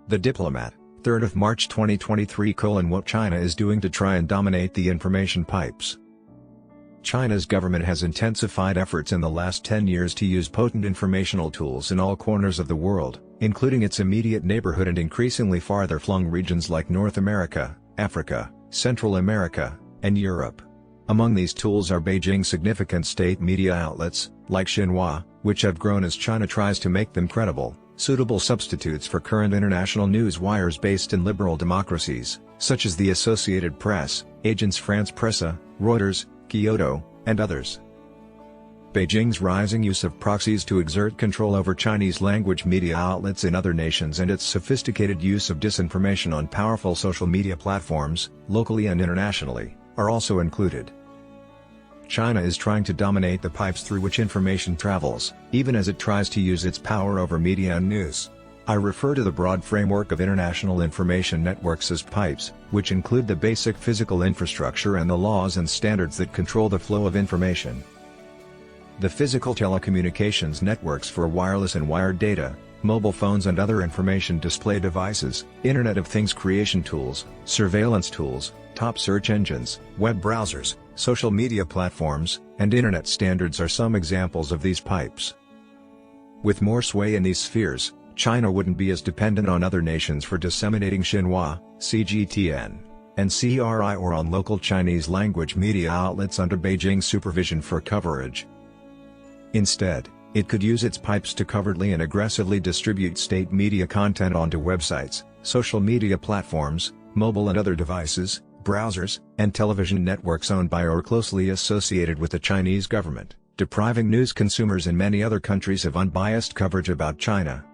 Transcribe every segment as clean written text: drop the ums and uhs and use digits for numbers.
The Diplomat, 3rd of March 2023. What China is doing to try and dominate the information pipes. China's government has intensified efforts in the last 10 years to use potent informational tools in all corners of the world, including its immediate neighborhood and increasingly farther-flung regions like North America, Africa, Central America, and Europe. Among these tools are Beijing's significant state media outlets, like Xinhua, which have grown as China tries to make them credible, suitable substitutes for current international newswires based in liberal democracies, such as the Associated Press, Agence France-Presse, Reuters, Kyodo, and others. Beijing's rising use of proxies to exert control over Chinese-language media outlets in other nations and its sophisticated use of disinformation on powerful social media platforms, locally and internationally, are also included. China is trying to dominate the pipes through which information travels, even as it tries to use its power over media and news. I refer to the broad framework of international information networks as pipes, which include the basic physical infrastructure and the laws and standards that control the flow of information. The physical telecommunications networks for wireless and wired data, mobile phones and other information display devices, Internet of Things creation tools, surveillance tools, top search engines, web browsers, social media platforms, and Internet standards are some examples of these pipes. With more sway in these spheres, China wouldn't be as dependent on other nations for disseminating Xinhua, CGTN, and CRI or on local Chinese language media outlets under Beijing's supervision for coverage. Instead, it could use its pipes to covertly and aggressively distribute state media content onto websites, social media platforms, mobile and other devices, browsers, and television networks owned by or closely associated with the Chinese government, depriving news consumers in many other countries of unbiased coverage about China.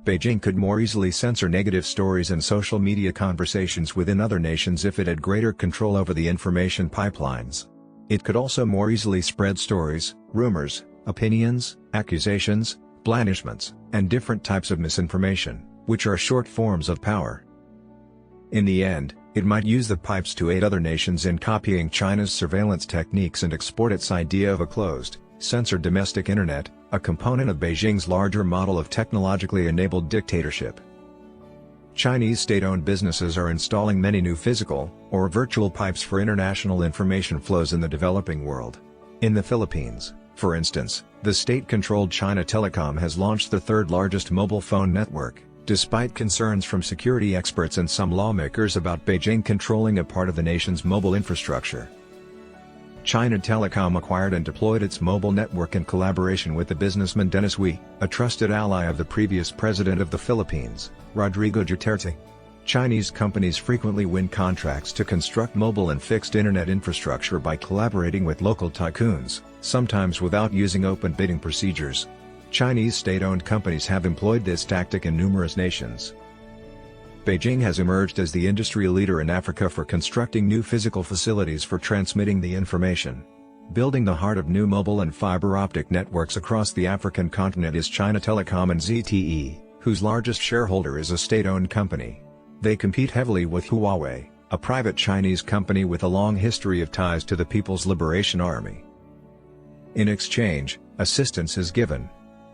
Beijing could more easily censor negative stories and social media conversations within other nations if it had greater control over the information pipelines. It could also more easily spread stories, rumors, opinions, accusations, blandishments, and different types of misinformation, which are short forms of power. In the end, it might use the pipes to aid other nations in copying China's surveillance techniques and export its idea of a closed, censored domestic internet, a component of Beijing's larger model of technologically enabled dictatorship. Chinese state-owned businesses are installing many new physical, or virtual pipes for international information flows in the developing world. In the Philippines, for instance, the state-controlled China Telecom has launched the third-largest mobile phone network, despite concerns from security experts and some lawmakers about Beijing controlling a part of the nation's mobile infrastructure. China Telecom acquired and deployed its mobile network in collaboration with the businessman Dennis Wee, a trusted ally of the previous president of the Philippines, Rodrigo Duterte. Chinese companies frequently win contracts to construct mobile and fixed internet infrastructure by collaborating with local tycoons, sometimes without using open bidding procedures. Chinese state-owned companies have employed this tactic in numerous nations. Beijing has emerged as the industry leader in Africa for constructing new physical facilities for transmitting the information. Building the heart of new mobile and fiber optic networks across the African continent is China Telecom and ZTE, whose largest shareholder is a state-owned company. They compete heavily with Huawei, a private Chinese company with a long history of ties to the People's Liberation Army. In exchange, assistance is given.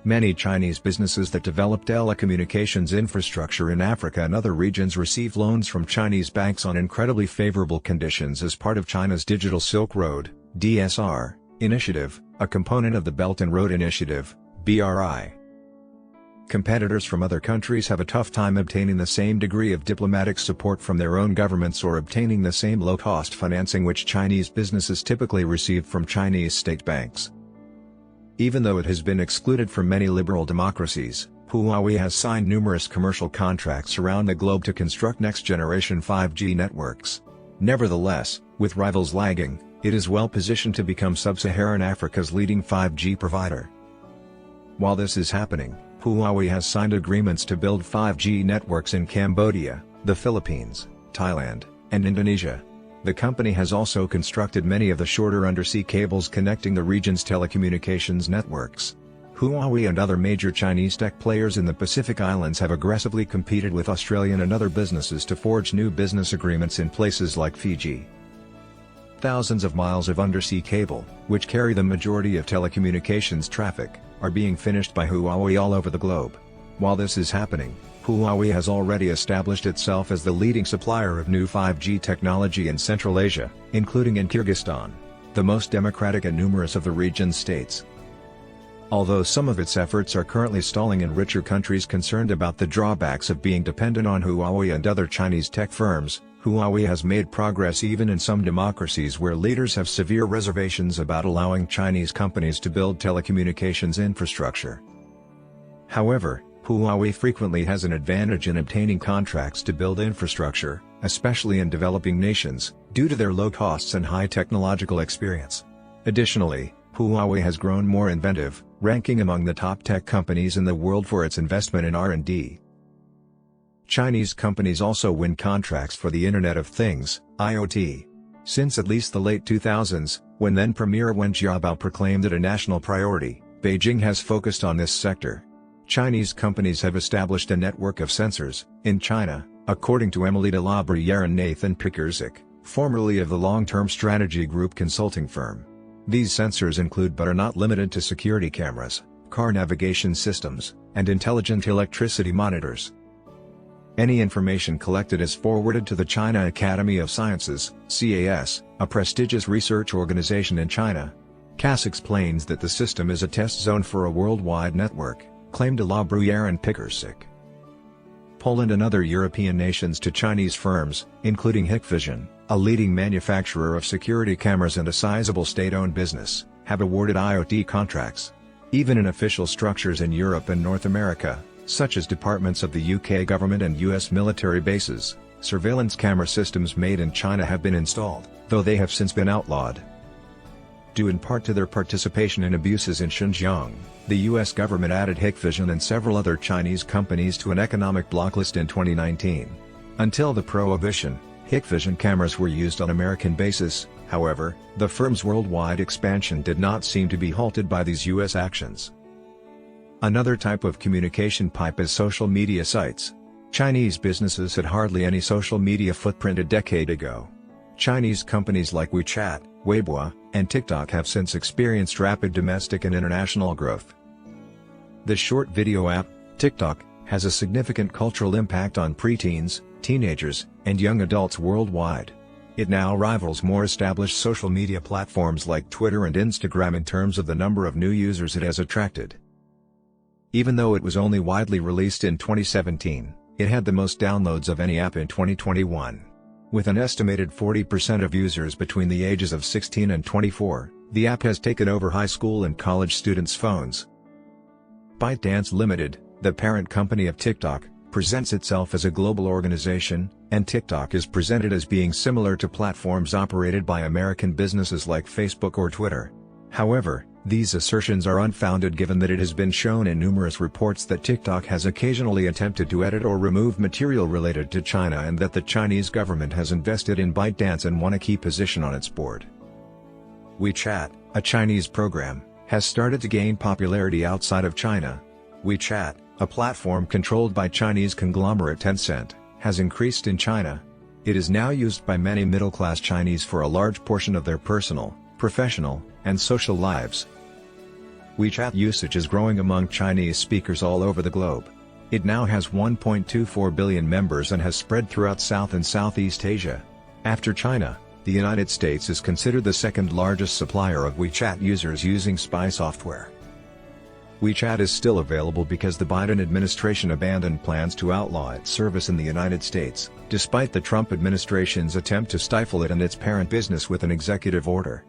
Many Chinese businesses that develop telecommunications infrastructure in Africa and other regions receive loans from Chinese banks on incredibly favorable conditions as part of China's Digital Silk Road (DSR) initiative, a component of the Belt and Road Initiative (BRI). Competitors from other countries have a tough time obtaining the same degree of diplomatic support from their own governments or obtaining the same low-cost financing which Chinese businesses typically receive from Chinese state banks. Even though it has been excluded from many liberal democracies, Huawei has signed numerous commercial contracts around the globe to construct next-generation 5G networks. Nevertheless, with rivals lagging, it is well positioned to become sub-Saharan Africa's leading 5G provider. While this is happening, Huawei has signed agreements to build 5G networks in Cambodia, the Philippines, Thailand, and Indonesia. The company has also constructed many of the shorter undersea cables connecting the region's telecommunications networks. Huawei and other major Chinese tech players in the Pacific Islands have aggressively competed with Australian and other businesses to forge new business agreements in places like Fiji. Thousands of miles of undersea cable, which carry the majority of telecommunications traffic, are being finished by Huawei all over the globe. While this is happening, Huawei has already established itself as the leading supplier of new 5G technology in Central Asia, including in Kyrgyzstan, the most democratic and numerous of the region's states. Although some of its efforts are currently stalling in richer countries concerned about the drawbacks of being dependent on Huawei and other Chinese tech firms, Huawei has made progress even in some democracies where leaders have severe reservations about allowing Chinese companies to build telecommunications infrastructure. However, Huawei frequently has an advantage in obtaining contracts to build infrastructure, especially in developing nations, due to their low costs and high technological experience. Additionally, Huawei has grown more inventive, ranking among the top tech companies in the world for its investment in R&D. Chinese companies also win contracts for the Internet of Things, IoT. Since at least the late 2000s, when then Premier Wen Jiabao proclaimed it a national priority, Beijing has focused on this sector. Chinese companies have established a network of sensors in China, according to Emily de la Bruyere and Nathan Pikerzik, formerly of the Long-Term Strategy Group consulting firm. These sensors include but are not limited to security cameras, car navigation systems, and intelligent electricity monitors. Any information collected is forwarded to the China Academy of Sciences, CAS, a prestigious research organization in China. CAS explains that the system is a test zone for a worldwide network, claimed de la Bruyere and Pikerzik. Poland and other European nations to Chinese firms, including Hikvision, a leading manufacturer of security cameras and a sizable state-owned business, have awarded IoT contracts. Even in official structures in Europe and North America, such as departments of the UK government and US military bases, surveillance camera systems made in China have been installed, though they have since been outlawed. Due in part to their participation in abuses in Xinjiang, the US government added Hikvision and several other Chinese companies to an economic blacklist in 2019. Until the prohibition, Hikvision cameras were used on American bases. However, the firm's worldwide expansion did not seem to be halted by these US actions. Another type of communication pipe is social media sites. Chinese businesses had hardly any social media footprint a decade ago. Chinese companies like WeChat, Weibo, and TikTok have since experienced rapid domestic and international growth. The short video app, TikTok, has a significant cultural impact on preteens, teenagers, and young adults worldwide. It now rivals more established social media platforms like Twitter and Instagram in terms of the number of new users it has attracted. Even though it was only widely released in 2017, it had the most downloads of any app in 2021. With an estimated 40% of users between the ages of 16 and 24, the app has taken over high school and college students' phones. ByteDance Limited, the parent company of TikTok, presents itself as a global organization, and TikTok is presented as being similar to platforms operated by American businesses like Facebook or Twitter. However, these assertions are unfounded given that it has been shown in numerous reports that TikTok has occasionally attempted to edit or remove material related to China and that the Chinese government has invested in ByteDance and won a key position on its board. WeChat, a Chinese program, has started to gain popularity outside of China. WeChat, a platform controlled by Chinese conglomerate Tencent, has increased in China. It is now used by many middle-class Chinese for a large portion of their personal, professional, and social lives. WeChat usage is growing among Chinese speakers all over the globe. It now has 1.24 billion members and has spread throughout South and Southeast Asia. After China, the United States is considered the second largest supplier of WeChat users using spy software. WeChat is still available because the Biden administration abandoned plans to outlaw its service in the United States, despite the Trump administration's attempt to stifle it and its parent business with an executive order.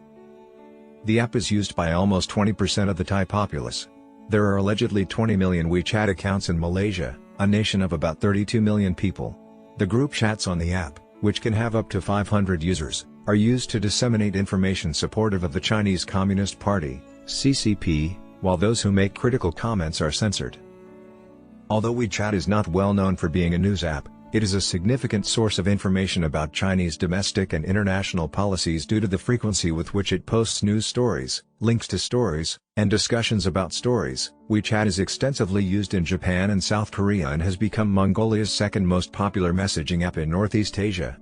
The app is used by almost 20% of the Thai populace. There are allegedly 20 million WeChat accounts in Malaysia, a nation of about 32 million people. The group chats on the app, which can have up to 500 users, are used to disseminate information supportive of the Chinese Communist Party, CCP, while those who make critical comments are censored. Although WeChat is not well known for being a news app, it is a significant source of information about Chinese domestic and international policies due to the frequency with which it posts news stories, links to stories, and discussions about stories. WeChat is extensively used in Japan and South Korea and has become Mongolia's second most popular messaging app in Northeast Asia.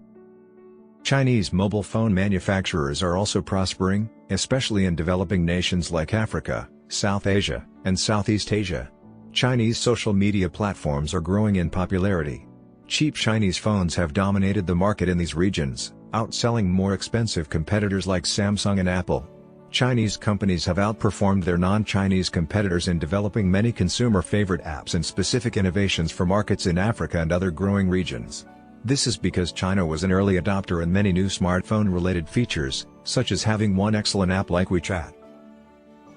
Chinese mobile phone manufacturers are also prospering, especially in developing nations like Africa, South Asia, and Southeast Asia. Chinese social media platforms are growing in popularity. Cheap Chinese phones have dominated the market in these regions, outselling more expensive competitors like Samsung and Apple. Chinese companies have outperformed their non-Chinese competitors in developing many consumer-favorite apps and specific innovations for markets in Africa and other growing regions. This is because China was an early adopter in many new smartphone-related features, such as having one excellent app like WeChat.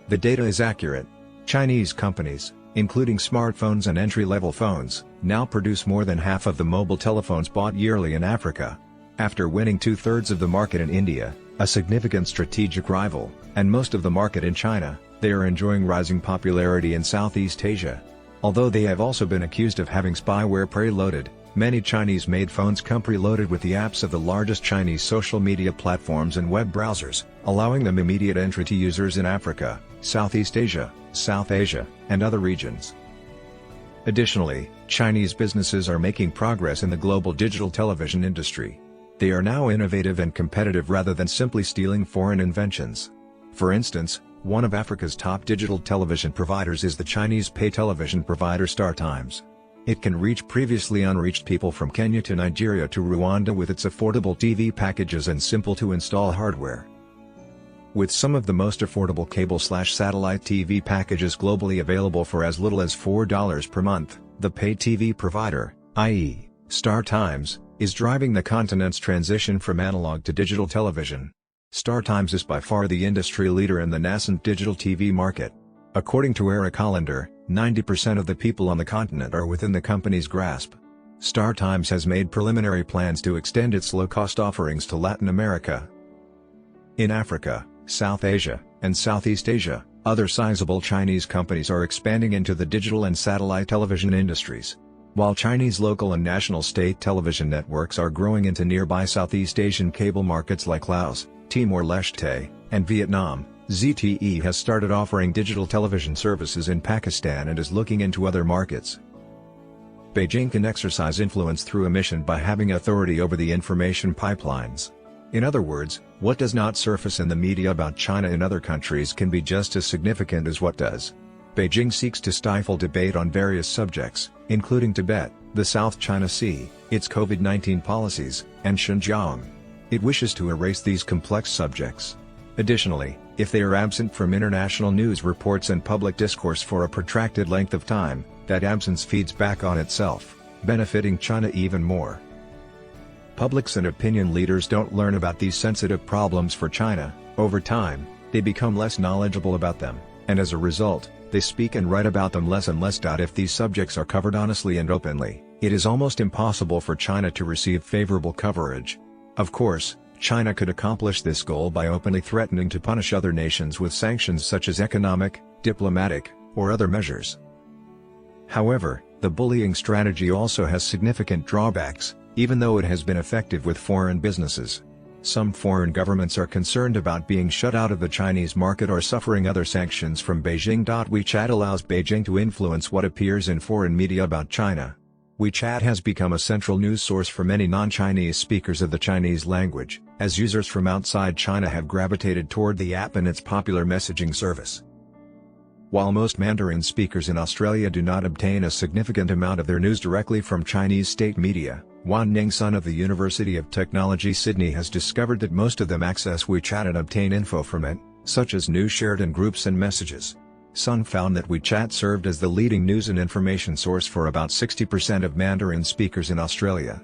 The data is accurate. Chinese companies, including smartphones and entry-level phones, now produce more than half of the mobile telephones bought yearly in Africa. After winning two-thirds of the market in India, a significant strategic rival, and most of the market in China, they are enjoying rising popularity in Southeast Asia. Although they have also been accused of having spyware preloaded, many Chinese-made phones come preloaded with the apps of the largest Chinese social media platforms and web browsers, allowing them immediate entry to users in Africa, Southeast Asia, South Asia, and other regions. Additionally, Chinese businesses are making progress in the global digital television industry. They are now innovative and competitive rather than simply stealing foreign inventions. For instance, one of Africa's top digital television providers is the Chinese pay television provider StarTimes. It can reach previously unreached people from Kenya to Nigeria to Rwanda with its affordable TV packages and simple-to-install hardware. With some of the most affordable cable/satellite TV packages globally available for as little as $4 per month, the pay TV provider, i.e., StarTimes, is driving the continent's transition from analog to digital television. StarTimes is by far the industry leader in the nascent digital TV market. According to Eric Hollander, 90% of the people on the continent are within the company's grasp. StarTimes has made preliminary plans to extend its low-cost offerings to Latin America. In Africa, South Asia, and Southeast Asia, other sizable Chinese companies are expanding into the digital and satellite television industries. While Chinese local and national state television networks are growing into nearby Southeast Asian cable markets like Laos, Timor-Leste, and Vietnam, ZTE has started offering digital television services in Pakistan and is looking into other markets. Beijing can exercise influence through emission by having authority over the information pipelines. In other words, what does not surface in the media about China in other countries can be just as significant as what does. Beijing seeks to stifle debate on various subjects, including Tibet, the South China Sea, its COVID-19 policies, and Xinjiang. It wishes to erase these complex subjects. Additionally, if they are absent from international news reports and public discourse for a protracted length of time, that absence feeds back on itself, benefiting China even more. Publics and opinion leaders don't learn about these sensitive problems for China. Over time, they become less knowledgeable about them, and as a result, they speak and write about them less and less. If these subjects are covered honestly and openly, it is almost impossible for China to receive favorable coverage. Of course, China could accomplish this goal by openly threatening to punish other nations with sanctions such as economic, diplomatic, or other measures. However, the bullying strategy also has significant drawbacks, even though it has been effective with foreign businesses. Some foreign governments are concerned about being shut out of the Chinese market or suffering other sanctions from Beijing. WeChat allows Beijing to influence what appears in foreign media about China. WeChat has become a central news source for many non-Chinese speakers of the Chinese language, as users from outside China have gravitated toward the app and its popular messaging service. While most Mandarin speakers in Australia do not obtain a significant amount of their news directly from Chinese state media, Wan Ning Sun of the University of Technology Sydney has discovered that most of them access WeChat and obtain info from it, such as news shared in groups and messages. Sun found that WeChat served as the leading news and information source for about 60% of Mandarin speakers in Australia.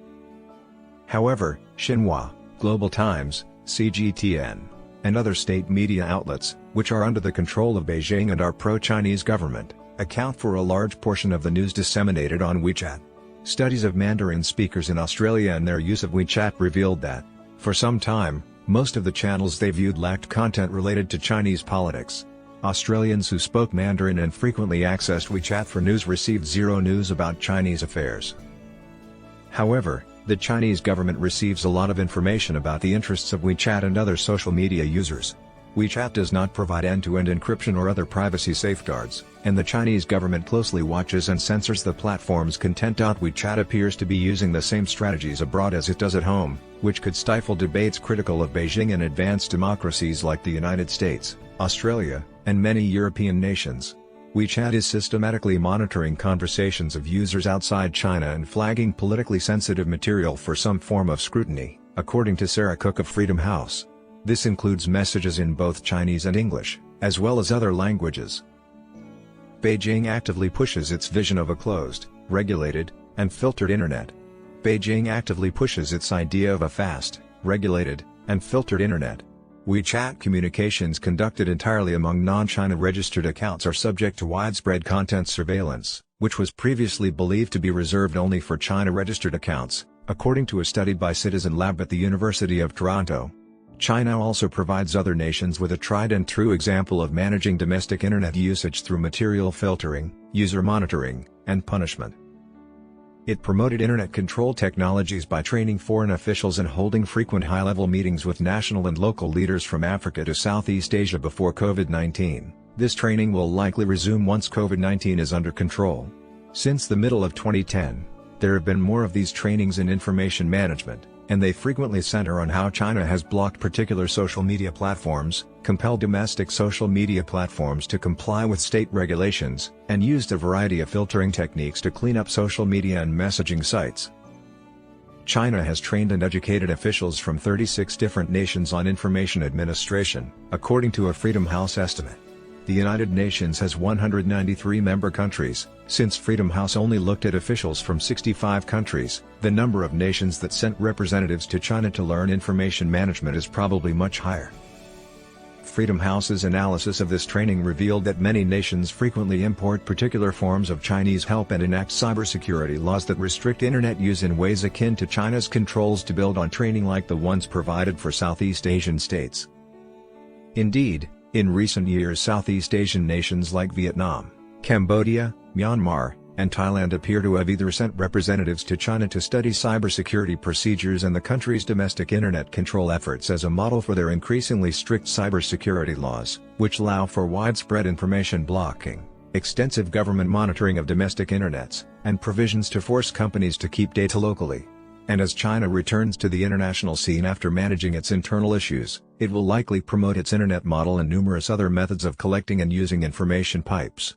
However, Xinhua, Global Times, CGTN, and other state media outlets, which are under the control of Beijing and are pro-Chinese government, account for a large portion of the news disseminated on WeChat. Studies of Mandarin speakers in Australia and their use of WeChat revealed that, for some time, most of the channels they viewed lacked content related to Chinese politics. Australians who spoke Mandarin and frequently accessed WeChat for news received zero news about Chinese affairs. However, the Chinese government receives a lot of information about the interests of WeChat and other social media users. WeChat does not provide end-to-end encryption or other privacy safeguards, and the Chinese government closely watches and censors the platform's content. WeChat appears to be using the same strategies abroad as it does at home, which could stifle debates critical of Beijing and advanced democracies like the United States, Australia, and many European nations. WeChat is systematically monitoring conversations of users outside China and flagging politically sensitive material for some form of scrutiny, according to Sarah Cook of Freedom House. This includes messages in both Chinese and English, as well as other languages. Beijing actively pushes its vision of a closed, regulated, and filtered internet. Beijing actively pushes its idea of a fast, regulated, and filtered internet. WeChat communications conducted entirely among non-China registered accounts are subject to widespread content surveillance, which was previously believed to be reserved only for China registered accounts, according to a study by Citizen Lab at the University of Toronto. China also provides other nations with a tried-and-true example of managing domestic internet usage through material filtering, user monitoring, and punishment. It promoted internet control technologies by training foreign officials and holding frequent high-level meetings with national and local leaders from Africa to Southeast Asia before COVID-19. This training will likely resume once COVID-19 is under control. Since the middle of 2010, there have been more of these trainings in information management, and they frequently center on how China has blocked particular social media platforms, compelled domestic social media platforms to comply with state regulations, and used a variety of filtering techniques to clean up social media and messaging sites. China has trained and educated officials from 36 different nations on information administration, according to a Freedom House estimate. The United Nations has 193 member countries. Since Freedom House only looked at officials from 65 countries, the number of nations that sent representatives to China to learn information management is probably much higher. Freedom House's analysis of this training revealed that many nations frequently import particular forms of Chinese help and enact cybersecurity laws that restrict internet use in ways akin to China's controls to build on training like the ones provided for Southeast Asian states. Indeed, in recent years Southeast Asian nations like Vietnam, Cambodia, Myanmar, and Thailand appear to have either sent representatives to China to study cybersecurity procedures and the country's domestic internet control efforts as a model for their increasingly strict cybersecurity laws, which allow for widespread information blocking, extensive government monitoring of domestic internets, and provisions to force companies to keep data locally. And as China returns to the international scene after managing its internal issues, it will likely promote its internet model and numerous other methods of collecting and using information pipes.